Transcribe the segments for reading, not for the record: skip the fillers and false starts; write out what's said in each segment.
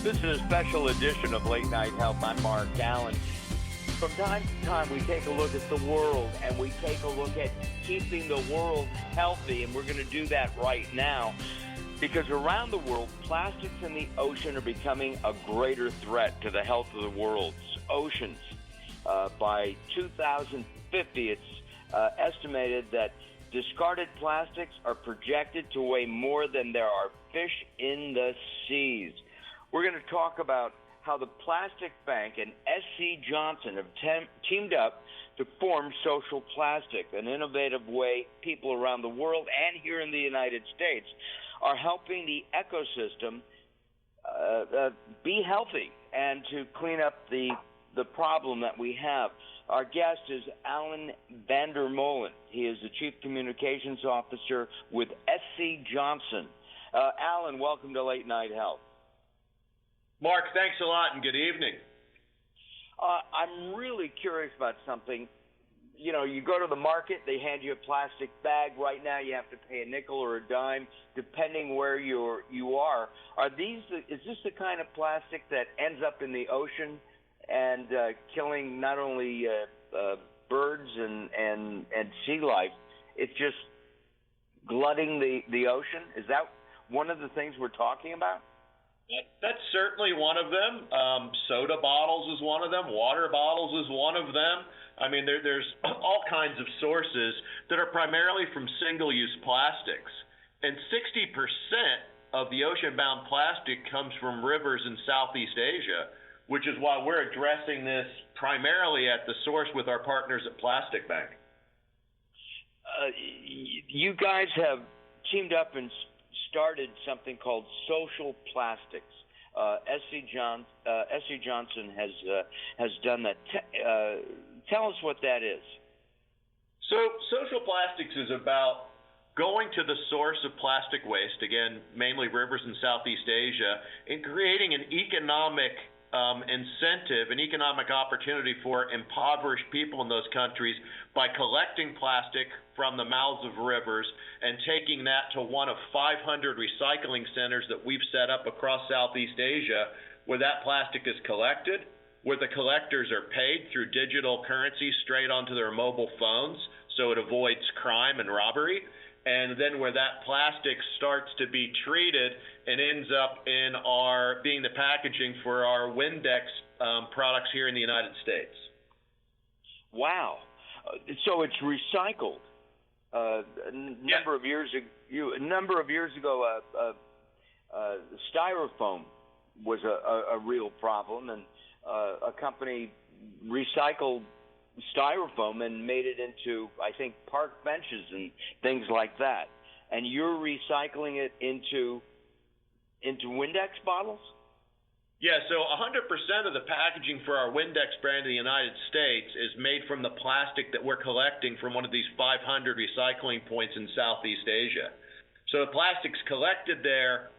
This is a special edition of Late Night Health. I'm Mark Allen. From time to time, we take a look at the world, and we take a look at keeping the world healthy, and we're going to do that right now. Because around the world, plastics in the ocean are becoming a greater threat to the health of the world's oceans. By 2050, it's estimated that discarded plastics are projected to weigh more than there are fish in the seas. We're going to talk about how the Plastic Bank and SC Johnson have teamed up to form Social Plastic, an innovative way people around the world and here in the United States are helping the ecosystem be healthy and to clean up the problem that we have. Our guest is Alan Vandermolen. He is the Chief Communications Officer with SC Johnson. Alan, welcome to Late Night Health. Mark, thanks a lot and good evening. I'm really curious about something. You know, you go to the market, they hand you a plastic bag. Right now you have to pay a nickel or a dime, depending where you are. Is this the kind of plastic that ends up in the ocean and killing not only birds and sea life, it's just glutting the ocean? Is that one of the things we're talking about? That's certainly one of them. Soda bottles is one of them. Water bottles is one of them. I mean, there's all kinds of sources that are primarily from single-use plastics. And 60% of the ocean-bound plastic comes from rivers in Southeast Asia, which is why we're addressing this primarily at the source with our partners at Plastic Bank. You guys have teamed up and started something called Social Plastics. SC Johnson has done that. Tell us what that is. So Social Plastics is about going to the source of plastic waste, again, mainly rivers in Southeast Asia, and creating an economic incentive, an economic opportunity for impoverished people in those countries by collecting plastic from the mouths of rivers and taking that to one of 500 recycling centers that we've set up across Southeast Asia, where that plastic is collected, where the collectors are paid through digital currency straight onto their mobile phones, so it avoids crime and robbery, and then where that plastic starts to be treated and ends up in being the packaging for our Windex products here in the United States. Wow. So it's recycled. A number of years ago, styrofoam was a real problem, and a company recycled styrofoam and made it into, I think, park benches and things like that. And you're recycling it into Windex bottles? Yeah, so 100% of the packaging for our Windex brand in the United States is made from the plastic that we're collecting from one of these 500 recycling points in Southeast Asia. So the plastic's collected there,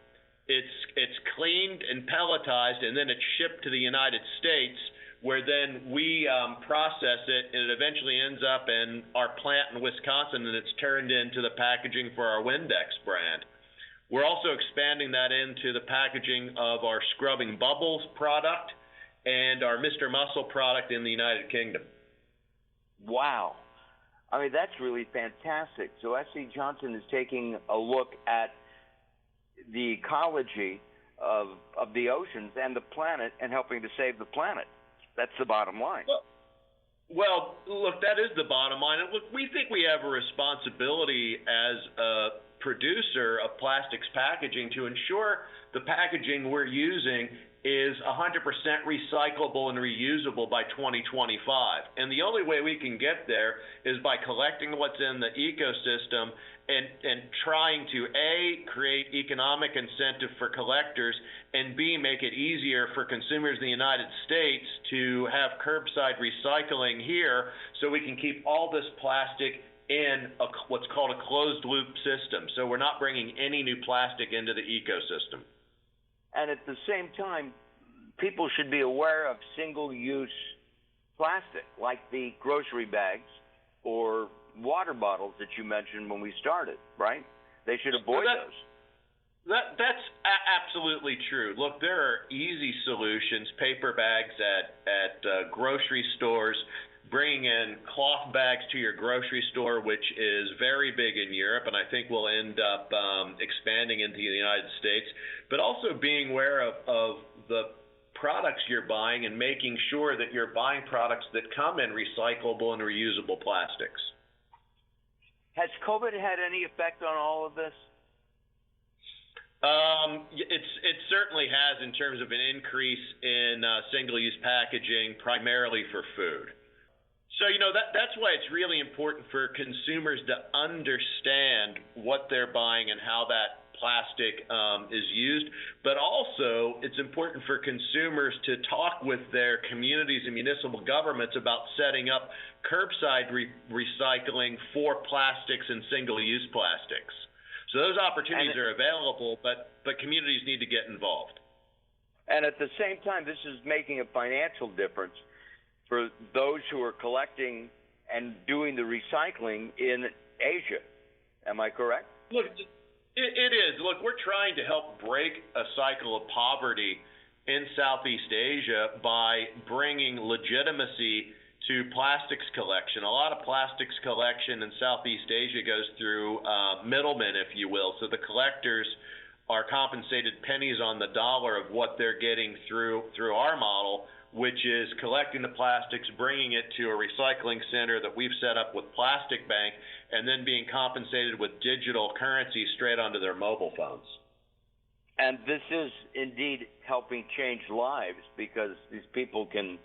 it's cleaned and pelletized, and then it's shipped to the United States, where then we process it, and it eventually ends up in our plant in Wisconsin, and it's turned into the packaging for our Windex brand. We're also expanding that into the packaging of our Scrubbing Bubbles product and our Mr. Muscle product in the United Kingdom. Wow. I mean, that's really fantastic. So SC Johnson is taking a look at the ecology of the oceans and the planet and helping to save the planet. That's the bottom line. Well, look, that is the bottom line. And look, we think we have a responsibility as a producer of plastics packaging to ensure the packaging we're using is 100% recyclable and reusable by 2025. And the only way we can get there is by collecting what's in the ecosystem and trying to, A, create economic incentive for collectors, and B, make it easier for consumers in the United States to have curbside recycling here so we can keep all this plastic in what's called a closed-loop system. So we're not bringing any new plastic into the ecosystem. And at the same time, people should be aware of single-use plastic, like the grocery bags or water bottles that you mentioned when we started, right? They should avoid those. That's absolutely true. Look, there are easy solutions. Paper bags at grocery stores, bringing in cloth bags to your grocery store, which is very big in Europe, and I think will end up expanding into the United States. But also being aware of the products you're buying and making sure that you're buying products that come in recyclable and reusable plastics. Has COVID had any effect on all of this? It certainly has in terms of an increase in single-use packaging, primarily for food. So, that's why it's really important for consumers to understand what they're buying and how that plastic is used. But also, it's important for consumers to talk with their communities and municipal governments about setting up curbside recycling for plastics and single-use plastics. So those opportunities are available, but communities need to get involved. And at the same time, this is making a financial difference for those who are collecting and doing the recycling in Asia. Am I correct? Look, it is. Look, we're trying to help break a cycle of poverty in Southeast Asia by bringing legitimacy to plastics collection. A lot of plastics collection in Southeast Asia goes through middlemen, if you will. So the collectors are compensated pennies on the dollar of what they're getting through our model, which is collecting the plastics, bringing it to a recycling center that we've set up with Plastic Bank, and then being compensated with digital currency straight onto their mobile phones. And this is indeed helping change lives, because these people can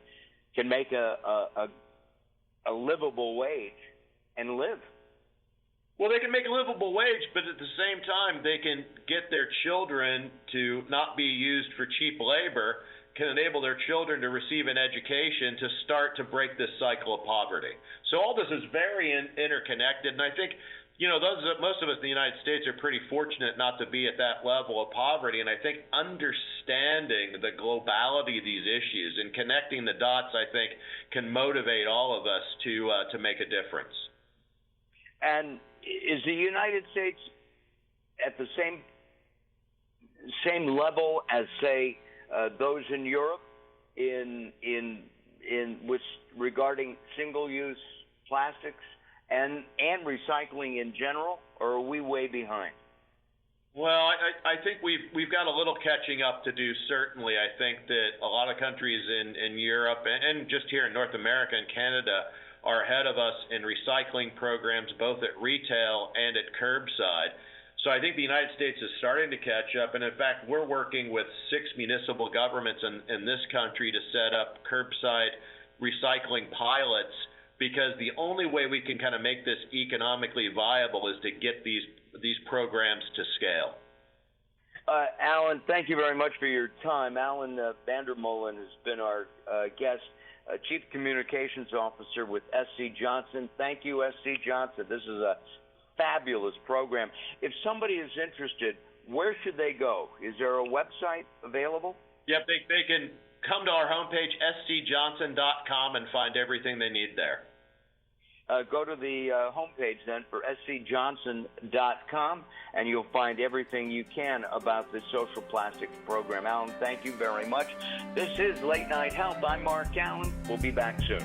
make a livable wage and live. Well, they can make a livable wage, but at the same time, they can get their children to not be used for cheap labor, can enable their children to receive an education to start to break this cycle of poverty. So all this is very interconnected, and I think, most of us in the United States are pretty fortunate not to be at that level of poverty, and I think understanding the globality of these issues and connecting the dots, I think, can motivate all of us to make a difference. And is the United States at the same level as, say, those in Europe in with regarding single-use plastics and recycling in general, or are we way behind? Well, I think we've got a little catching up to do, certainly. I think that a lot of countries in Europe and just here in North America and Canada are ahead of us in recycling programs, both at retail and at curbside. So I think the United States is starting to catch up, and in fact, we're working with 6 municipal governments in this country to set up curbside recycling pilots, because the only way we can kind of make this economically viable is to get these programs to scale. Alan, thank you very much for your time. Alan Vandermolen has been our guest, Chief Communications Officer with SC Johnson. Thank you, SC Johnson. This is a fabulous program. If somebody is interested, where should they go? Is there a website available? Yep, they can come to our homepage, scjohnson.com, and find everything they need there. Go to the homepage then for scjohnson.com, and you'll find everything you can about the social plastics program. Alan, thank you very much. This is Late Night Health. I'm Mark Allen. We'll be back soon.